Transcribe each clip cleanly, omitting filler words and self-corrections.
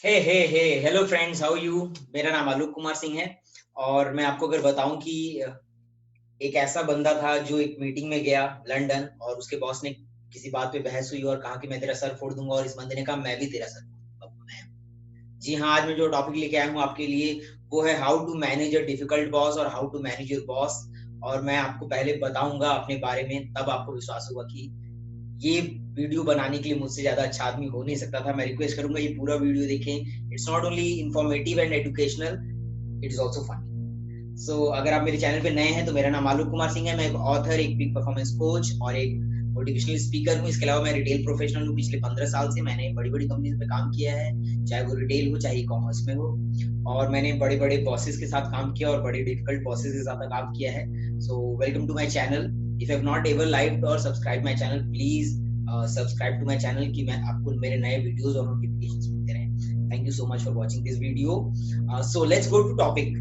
Hey hey hey hello friends, how you. मेरा नाम आलोक कुमार सिंह है। और मैं आपको अगर बताऊं कि एक ऐसा बंदा था जो एक मीटिंग में गया लंदन, और उसके बॉस ने किसी बात पे बहस हुई और कहा कि मैं तेरा सर फोड़ दूंगा, और इस बंदे ने कहा मैं भी तेरा सर फोड़ दूंगा। जी हाँ, आज मैं जो टॉपिक लेके आया हूँ आपके लिए वो है how to manage a difficult boss और how to manage your boss. और मैं आपको पहले बताऊंगा अपने बारे में, तब आपको विश्वास होगा कि ये वीडियो बनाने के लिए मुझसे ज्यादा अच्छा आदमी हो नहीं सकता था। मैं रिक्वेस्ट करूंगा ये पूरा वीडियो देखें। It's not only informative and educational, it is also funny. So अगर आप मेरे चैनल पे नए हैं तो मेरा नाम आलोक कुमार सिंह है। मैं एक ऑथर, एक पीक परफॉर्मेंस कोच और एक मोटिवेशनल स्पीकर हूँ। इसके अलावा मैं रिटेल प्रोफेशनल हूँ। पिछले 15 साल से मैंने बड़ी बड़ी कंपनीज में काम किया है, चाहे वो रिटेल हो चाहे ई कॉमर्स में हो। और मैंने बड़े बड़े बॉसेस के साथ काम किया और बड़े डिफिकल्ट बॉसेस के साथ काम किया है। So welcome to my channel. If you have not ever liked और subscribe my channel, please subscribe to my channel कि मैं आपको मेरे नए वीडियोस और नोटिफिकेशंस मिलते रहें। Thank you so much for watching this video. So let's go to topic.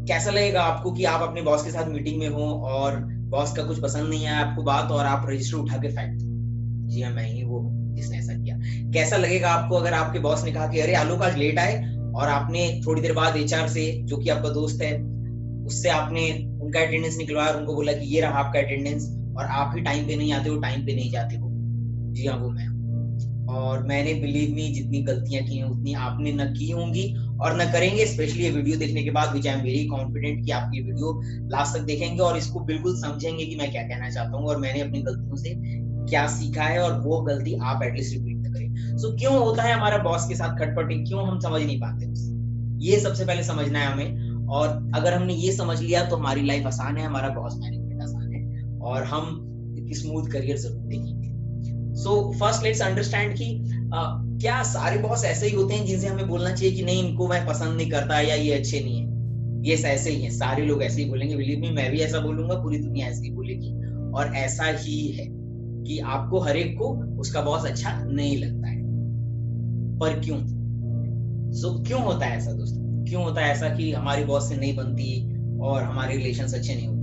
कैसा लगेगा आपको कि आप अपने बॉस के साथ मीटिंग में हो और बॉस का कुछ पसंद नहीं है आपको बात, और आप रजिस्टर उठा के फेंक दो। जी हाँ, मैं ही वो हूँ जिसने ऐसा किया। कैसा लगेगा आपको अगर आपके बॉस ने कहा कि अरे आलोक आज लेट आए, और आपने थोड़ी देर बाद एचआर से, जो कि आपका दोस्त है, उससे आपने उनका अटेंडेंस निकलवाया और उनको बोला कि ये रहा आपका अटेंडेंस, और आप ही टाइम पे नहीं आते हो, टाइम पे नहीं जाते हो। जी हाँ, वो मैं। और मैंने बिलीव मी जितनी गलतियां की हैं उतनी आपने न की होंगी और न करेंगे। स्पेशली ये वीडियो देखने के बाद विच आई एम वेरी कॉन्फिडेंट कि आप ये वीडियो लास्ट तक देखेंगे और इसको बिल्कुल समझेंगे कि मैं क्या कहना चाहता हूँ और मैंने अपनी गलतियों से क्या सीखा है, और वो गलती आप एटलीस्ट रिपीट न करें। सो क्यों होता है हमारा बॉस के साथ खटपटी, क्यों हम समझ नहीं पाते उसे, ये सबसे पहले समझना है हमें। और अगर हमने ये समझ लिया तो हमारी लाइफ आसान है, हमारा बॉस मैनेजमेंट आसान है, और हम एक स्मूथ करियर जरूर देखेंगे। सो फर्स्ट लेट्स अंडरस्टैंड कि क्या सारे बॉस ऐसे ही होते हैं जिनसे हमें बोलना चाहिए कि नहीं, इनको मैं पसंद नहीं करता या ये अच्छे नहीं है। ये ऐसे ही हैं, सारे लोग ऐसे ही बोलेंगे। बिलीव मी, मैं भी ऐसा बोलूंगा, पूरी दुनिया ऐसे ही बोलेगी। और ऐसा ही है कि आपको हर एक को उसका बॉस अच्छा नहीं लगता है। पर क्यों? क्यों होता है ऐसा दोस्तों? क्यों होता है ऐसा कि हमारी बॉस से नहीं बनती और हमारे रिलेशंस अच्छे नहीं होते?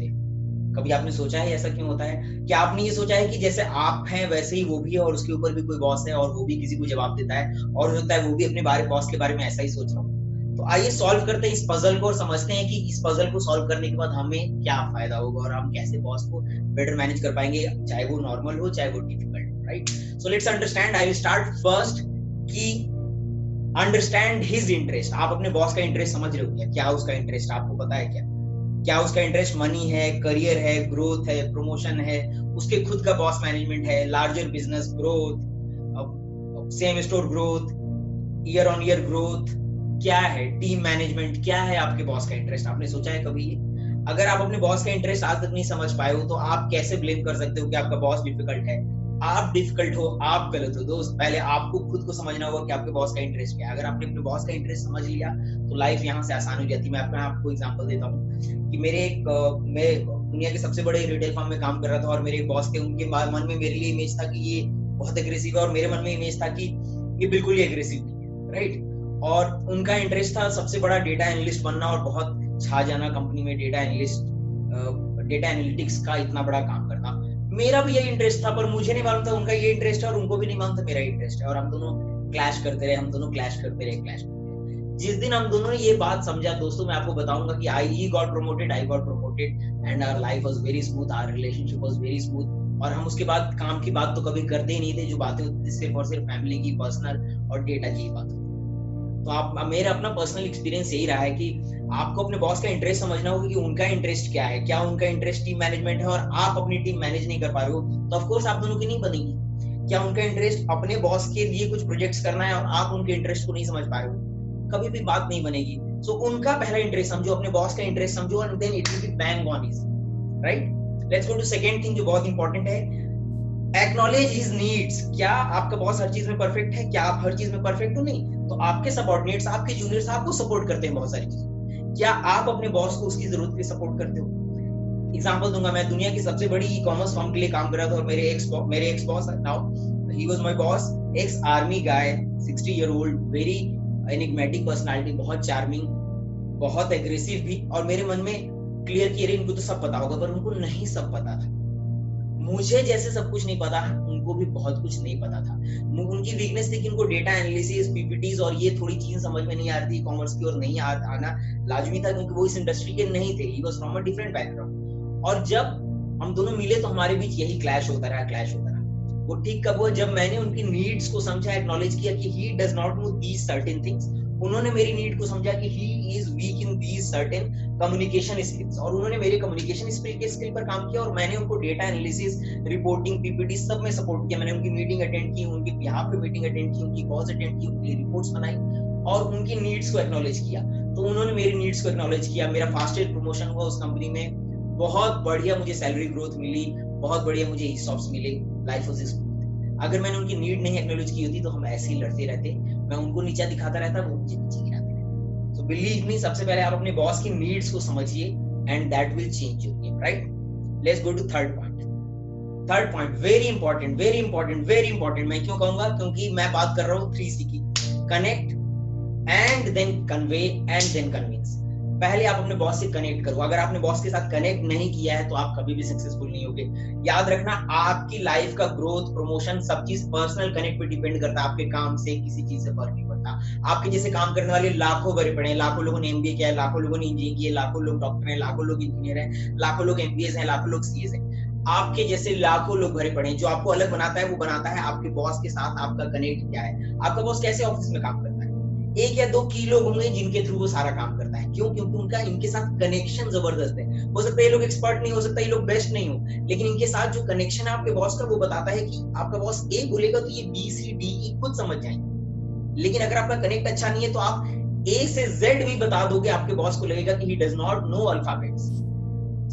कभी आपने सोचा है ऐसा क्यों होता है? क्या आपने ये सोचा है कि जैसे आप हैं वैसे ही वो भी है, और उसके ऊपर भी कोई बॉस है और वो भी किसी को जवाब देता है, और हो सकता है वो भी अपने बारे बॉस के बारे में ऐसा ही सोच रहा हो? तो आइए सॉल्व करते हैं इस पजल को और समझते हैं कि इस पजल को सॉल्व करने के बाद हमें क्या फायदा होगा और हम कैसे बॉस को बेटर मैनेज कर पाएंगे, चाहे वो नॉर्मल हो चाहे वो डिफिकल्ट हो। Right? So let's understand. I will start first कि अंडरस्टैंड हिज इंटरेस्ट। आप अपने बॉस का इंटरेस्ट समझ रहे हो क्या? क्या उसका इंटरेस्ट आपको पता है क्या? क्या उसका इंटरेस्ट मनी है, करियर है, ग्रोथ है, प्रमोशन है, उसके खुद का बॉस मैनेजमेंट है, larger business growth, same store growth, year on year growth? क्या है टीम मैनेजमेंट? क्या है आपके बॉस का इंटरेस्ट? आपने सोचा है कभी ये? अगर आप अपने बॉस का इंटरेस्ट आज तक नहीं समझ पाए हो तो आप कैसे ब्लेम कर सकते हो कि आपका बॉस डिफिकल्ट है? आप डिफिकल्ट हो, आप गलत हो दोस्त। पहले आपको खुद को समझना होगा कि आपके बॉस का इंटरेस्ट क्या है। अगर आपने अपने बॉस का इंटरेस्ट समझ लिया तो लाइफ यहाँ से आसान हो जाती है। मैं आपको एग्जांपल देता हूँ कि मैं दुनिया के सबसे बड़े रिटेल फर्म में काम कर रहा था, और मेरे एक बॉस थे, उनके मन में मेरे लिए इमेज था कि ये बहुत एग्रेसिव है, और मेरे मन में इमेज था कि ये बिल्कुल ही एग्रेसिव नहीं है। राइट? और उनका इंटरेस्ट था सबसे बड़ा डेटा एनालिस्ट बनना और बहुत छा जाना कंपनी में, डेटा एनालिस्ट, डेटा एनालिटिक्स का इतना बड़ा काम करना। मेरा भी यही इंटरेस्ट था, पर मुझे नहीं मालूम था उनका ये इंटरेस्ट है, और उनको भी नहीं मालूम था मेरा इंटरेस्ट है, और हम दोनों क्लैश करते रहे, हम दोनों क्लैश करते रहे, क्लैश करते रहे। जिस दिन हम दोनों ने ये बात समझा दोस्तों, मैं आपको बताऊंगा कि I got promoted, I got promoted, and our life was very smooth, our relationship was very smooth. और हम उसके बाद काम की बात तो कभी करते ही नहीं थे। जो बातें होती थी सिर्फ और सिर्फ फैमिली की, पर्सनल और डेटा की बात होती। तो आप, मेरा अपना पर्सनल एक्सपीरियंस यही रहा है कि आपको अपने बॉस का इंटरेस्ट समझना होगा कि उनका इंटरेस्ट क्या है। क्या उनका इंटरेस्ट टीम मैनेजमेंट है और आप अपनी टीम मैनेज नहीं कर पा रहे हो, तो ऑफ कोर्स आप दोनों की नहीं बनेगी। क्या उनका इंटरेस्ट अपने बॉस के लिए कुछ प्रोजेक्ट्स करना है और आप उनके इंटरेस्ट को नहीं समझ पा रहे हो, कभी भी बात नहीं बनेगी। सो उनका पहला इंटरेस्ट समझो, अपने बॉस का इंटरेस्ट समझो, and then it will be bang on is. Right? Let's go to second thing जो बहुत इंपॉर्टेंट है, एक्नॉलेज हिज नीड्स। क्या आपका बॉस हर चीज में परफेक्ट है? क्या आप हर चीज में परफेक्ट हो? नहीं। तो आपके सबऑर्डिनेट्स, आपके जूनियर्स आपको सपोर्ट करते हैं बहुत सारी चीजों। क्या आप अपने बॉस को उसकी जरूरत पे सपोर्ट करते हो? एग्जांपल दूंगा, मैं दुनिया की सबसे बड़ी ई कॉमर्स फर्म के लिए काम कर रहा था, और मेरे ex boss now he was my boss, ex army guy, 60 year old, very enigmatic personality, बहुत चार्मिंग, बहुत एग्रेसिव भी। और मेरे मन में क्लियर किया, इनको तो सब पता होगा, पर उनको नहीं सब पता था। मुझे जैसे सब कुछ नहीं पता, उनको भी बहुत कुछ नहीं पता था। उनकी वीकनेस थी कि उनको डेटा एनालिसिस, पीपीटीज और ये थोड़ी चीजें समझ में नहीं आ रही थी। कॉमर्स की ओर नहीं आना लाजमी था क्योंकि वो इस इंडस्ट्री के नहीं थे। He was from a different background. और जब हम दोनों मिले तो हमारे बीच यही क्लैश होता रहा। वो ठीक कब हुआ? जब मैंने उनकी नीड्स को समझा, एक्नॉलेज किया कि he does not know these certain things. उन्होंने मेरी नीड को समझा कि he is weak in these certain communication skills, और उन्होंने मेरे कम्युनिकेशन स्किल पर काम किया, और मैंने उनको डेटा एनालिसिस, रिपोर्टिंग, पीपीटी सब में सपोर्ट किया। मैंने उनकी मीटिंग अटेंड की, उनके बिहाफ पे मीटिंग अटेंड की, उनकी कॉल्स अटेंड की, उनके लिए रिपोर्ट्स बनाई और उनकी नीड्स को एक्नॉलेज किया। तो उन्होंने मेरी नीड्स को एक्नॉलेज किया। मेरा फास्टेस्ट प्रमोशन हुआ उस कंपनी में, बहुत बढ़िया मुझे सैलरी ग्रोथ मिली, बहुत बढ़िया मुझे ईसॉप्स मिले। Life was smooth. अगर मैंने उनकी नीड नहीं एक्नॉलेज की होती तो हम ऐसे ही लड़ते रहते। मैं उनको नीचा दिखाता रहता, वो मुझे नीचे गिराते रहते। सो बिलीव मी, सबसे पहले आप अपने बॉस की नीड्स को समझिए and that will change your game, right? Let's go to third point, very important. मैं क्यों कहूंगा? क्योंकि मैं बात कर रहा हूँ 3C की, connect and then convey and then convince. पहले आप अपने बॉस से कनेक्ट करो। अगर आपने बॉस के साथ कनेक्ट नहीं किया है तो आप कभी भी सक्सेसफुल नहीं होगे। याद रखना, आपकी लाइफ का ग्रोथ, प्रमोशन, सब चीज पर्सनल कनेक्ट पे डिपेंड करता है। आपके काम से किसी चीज से फर्क नहीं पड़ता। आपके जैसे काम करने वाले लाखों भरे पड़े हैं, लाखों लोगों ने एमबीए किया है, लाखों लोगों ने इंजीनियरिंग की है, लाखों लोग डॉक्टर हैं, लाखों लोग इंजीनियर हैं, लाखों लोग एमबीए हैं, लाखों लोग सीएस हैं। आपके जैसे लाखों लोग भरे पड़े हैं। जो आपको अलग बनाता है वो बनाता है आपके बॉस के साथ आपका कनेक्ट क्या है। आपका बॉस कैसे ऑफिस में काम करता है? 1 या 2 की लोग होंगे जिनके थ्रू वो सारा काम करता है। क्यों? क्योंकि उनका इनके साथ कनेक्शन जबरदस्त है। हो सकता है ये लोग एक्सपर्ट नहीं, हो सकता है ये लोग बेस्ट नहीं हो, लेकिन इनके साथ जो कनेक्शन है आपके बॉस का, वो बताता है कि आपका बॉस ए बोलेगा तो ये बी सी डी ई खुद समझ जाएंगे। लेकिन अगर आपका कनेक्ट अच्छा नहीं है तो आप ए से जेड भी बता दोगे, आपके बॉस को लगेगा कि he does not know alphabets.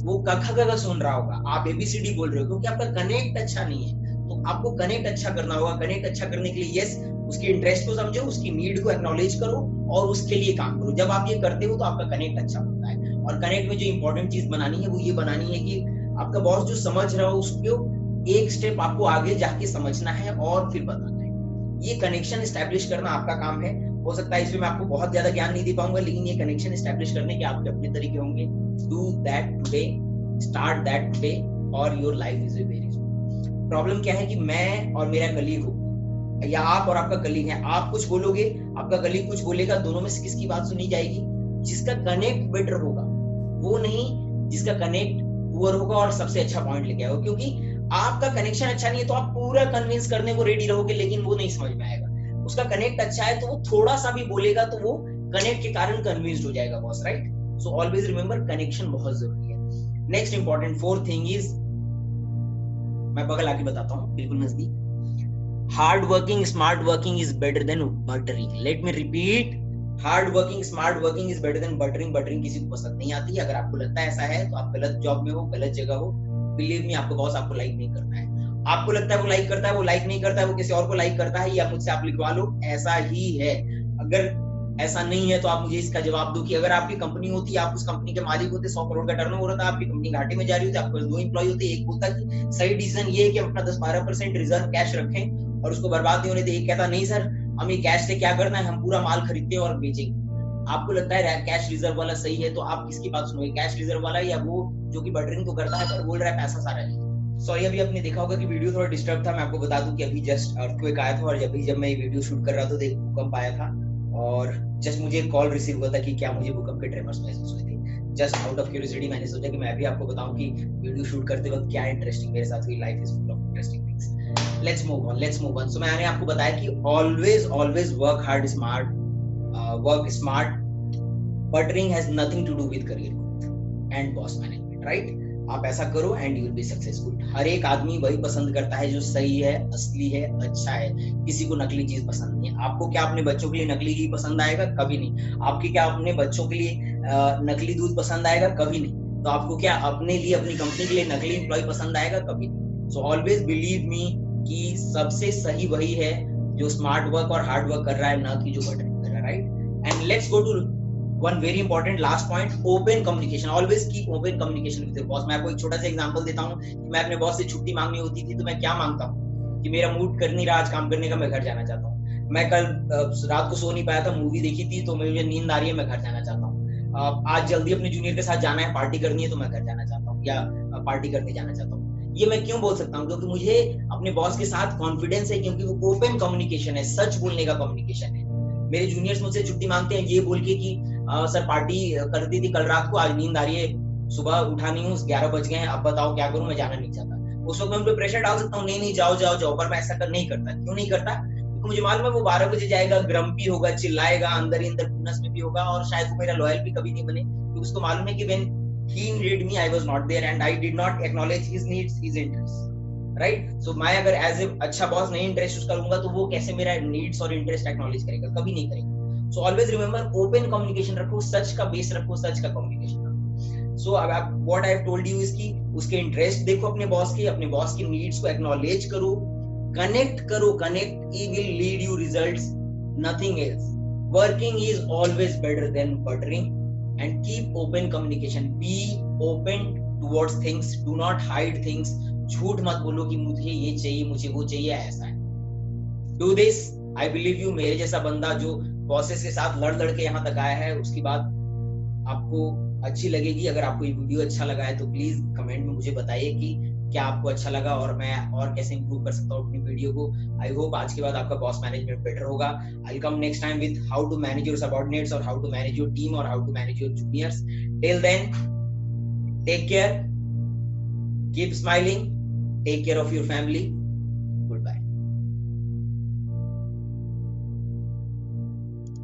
वो क ख ग सुन रहा होगा, आप एबीसीडी बोल रहे हो, क्योंकि आपका कनेक्ट अच्छा नहीं है। तो आपको कनेक्ट अच्छा करना होगा। कनेक्ट अच्छा करने के लिए यस, उसके इंटरेस्ट को समझो, उसकी नीड को एक्नॉलेज करो और उसके लिए काम करो। जब आप ये करते हो तो आपका कनेक्ट अच्छा होता है। और कनेक्ट में जो इंपॉर्टेंट चीज बनानी है वो ये बनानी है कि आपका बॉस जो समझ रहा हो उसको एक स्टेप आपको आगे जाके समझना है और फिर बताना है। ये कनेक्शन एस्टैब्लिश करना आपका काम है। हो सकता है इसमें मैं आपको बहुत ज्यादा ज्ञान नहीं दे पाऊंगा, लेकिन ये कनेक्शन एस्टैब्लिश करने के आपके अपने तरीके होंगे। Do that today, start that today और your life is very smooth. Problem क्या है कि मैं और मेरा कलीग हो, या आप और आपका कलीग है, आप कुछ बोलोगे, आपका कलीग कुछ बोलेगा, दोनों में से किसकी बात सुनी जाएगी? जिसका कनेक्ट बेटर होगा, वो नहीं जिसका कनेक्ट पुअर होगा और सबसे अच्छा पॉइंट लेके आएगा। क्योंकि आपका कनेक्शन अच्छा नहीं है तो आप पूरा कन्विंस करने को रेडी रहोगे, लेकिन वो नहीं समझ में आएगा। उसका कनेक्ट अच्छा है तो वो थोड़ा सा भी बोलेगा तो वो कनेक्ट के कारण कन्विंस्ड हो जाएगा boss, right? So always remember, connection बहुत जरूरी है। Next important fourth thing is, मैं बगल आके बताता हूँ, बिल्कुल नजदीक। Hard working smart working is better than buttering. Let me repeat, hard working smart working is better than buttering. Buttering किसी को पसंद नहीं आती। अगर आपको लगता है ऐसा है तो आप गलत जॉब में हो, गलत जगह हो। बिलीव मी, आपका बॉस आपको लाइक नहीं करता है। आपको लगता है वो लाइक करता है, वो लाइक नहीं करता है, वो किसी और को लाइक करता है, या मुझसे आप लिखवा लो, ऐसा ही है। अगर ऐसा नहीं है तो आप मुझे इसका जवाब दो कि अगर आपकी कंपनी होती, आप उस कंपनी के मालिक होते, 100 करोड़ का टर्नओवर होता, आपकी कंपनी घाटे में जा रही होती, आपके 2 एम्प्लॉय होते, एक बोलता कि सही डिसीजन ये है कि हम अपना 10-12% रिजर्व कैश रखें और उसको बर्बाद नहीं होने दें, एक कहता नहीं सर हमें कैश से क्या करना है, हम पूरा माल खरीदते हैं और बेचेंगे। आपको लगता है कैश रिजर्व वाला सही है तो आप किसकी बात सुनोगे? कैश रिजर्व वाला या वो जो कि बटरिंग तो करता है पर बोल रहा है पैसा सारा है? सॉरी, अभी आपने देखा होगा कि वीडियो थोड़ा डिस्टर्ब था। मैं आपको बता दूं कि अभी जस्ट अर्थक्वेक आया था और जब मैं ये वीडियो शूट कर रहा था तो भूकंप आया था और जस्ट मुझे एक कॉल रिसीव हुआ था कि क्या मुझे भूकंप के ट्रेमर्स महसूस हुए थे। जस्ट आउट ऑफ क्यूरियोसिटी मैंने सोचा कि मैं भी आपको बताऊं कि वीडियो शूट करते वक्त क्या इंटरेस्टिंग मेरे साथ हुई। Life is full of interesting things. Let's move on. So मैंने आपको बताया कि always work hard, work smart. Buttering has nothing to do with career growth and boss management, right? आप ऐसा करो and you will be successful. हर एक आदमी वही पसंद करता है जो सही है, असली है, अच्छा है। किसी को नकली चीज पसंद नहीं है। आपको क्या अपने बच्चों के लिए नकली घी पसंद आएगा? कभी नहीं। आपके क्या अपने बच्चों के लिए नकली दूध पसंद आएगा? कभी नहीं। तो आपको क्या अपने लिए, अपनी कंपनी के लिए नकली एम्प्लॉय पसंद आएगा? कभी नहीं। सो ऑलवेज बिलीव मी कि सबसे सही वही है जो स्मार्ट वर्क और हार्ड वर्क कर रहा है, ना कि जो बटरिंग कर रहा है, right? And let's go to one very important last point, open communication. Always keep open communication with your boss. मैं आपको एक छोटा सा एग्जांपल देता हूँ कि मैं अपने बॉस से छुट्टी मांगनी होती थी तो मैं क्या मांगता हूँ कि मेरा मूड कर नहीं रहा आज काम करने का, मैं घर जाना चाहता हूँ। मैं कल रात को सो नहीं पाया था, मूवी देखी थी तो मुझे नींद आ रही है, मैं घर जाना चाहता हूँ। आज जल्दी अपने जूनियर के साथ जाना है, पार्टी करनी है तो मैं घर जाना चाहता हूँ या पार्टी करने जाना चाहता हूँ। ये मैं क्यों बोल सकता हूँ? क्योंकि मुझे अपने बॉस के साथ कॉन्फिडेंस है, क्योंकि वो ओपन कम्युनिकेशन है, सच बोलने का कम्युनिकेशन है। मेरे जूनियर्स मुझसे छुट्टी मांगते हैं ये बोल के कि सर पार्टी करती थी कल रात को, आज नींद आ रही है, सुबह उठा नहीं हूँ, 11 बज गए हैं, अब बताओ क्या करूं, मैं जाना नहीं चाहता। उस वक्त मैं उन पर प्रेशर डाल सकता हूँ, नहीं नहीं जाओ जाओ जाओ, पर मैं ऐसा नहीं करता। क्यों नहीं करता? क्योंकि मुझे मालूम है वो 12 बजे जाएगा, ग्रम्पी होगा, चिल्लाएगा, अंदर ही अंदर खुन्नस में भी होगा, और शायद वो मेरा लॉयल भी कभी नहीं बने, क्योंकि उसको मालूम है कि when he needed me, I was not there and I did not acknowledge his needs, his interests, right? So मैं अगर एज ए अच्छा बॉस नहीं इंटरेस्ट करूंगा तो वो कैसे मेरा नीड्स और इंटरेस्ट एक्नॉलेज करेगा? कभी नहीं करेगा। So always remember, open communication रखो, सच का बेस रखो, सच का कम्युनिकेशन रखो। सो अब what I have told you is कि उसके इंटरेस्ट देखो अपने बॉस की नीड्स को एक्नॉलेज करो, कनेक्ट करो, connect he will lead you results, nothing else. Working is always better than buttering, and keep open communication, be open towards things, do not hide things, झूठ मत बोलो कि मुझे ये चाहिए, मुझे वो चाहिए, ऐसा है। do this, I believe you, मेरे जैसा बंदा जो बॉसेस के साथ लड़ लड़ के यहाँ तक आया है, उसकी बात आपको अच्छी लगेगी। अगर आपको ये वीडियो अच्छा लगा है तो प्लीज कमेंट में मुझे बताइए कि क्या आपको अच्छा लगा और मैं और कैसे इंप्रूव कर सकता हूँ अपनी वीडियो को। आई होप आज के बाद आपका बॉस मैनेजमेंट बेटर होगा। I will come next time with how to manage your subordinates और how to manage your team और how to manage your juniors. Till then, take care, keep smiling, take care of your family.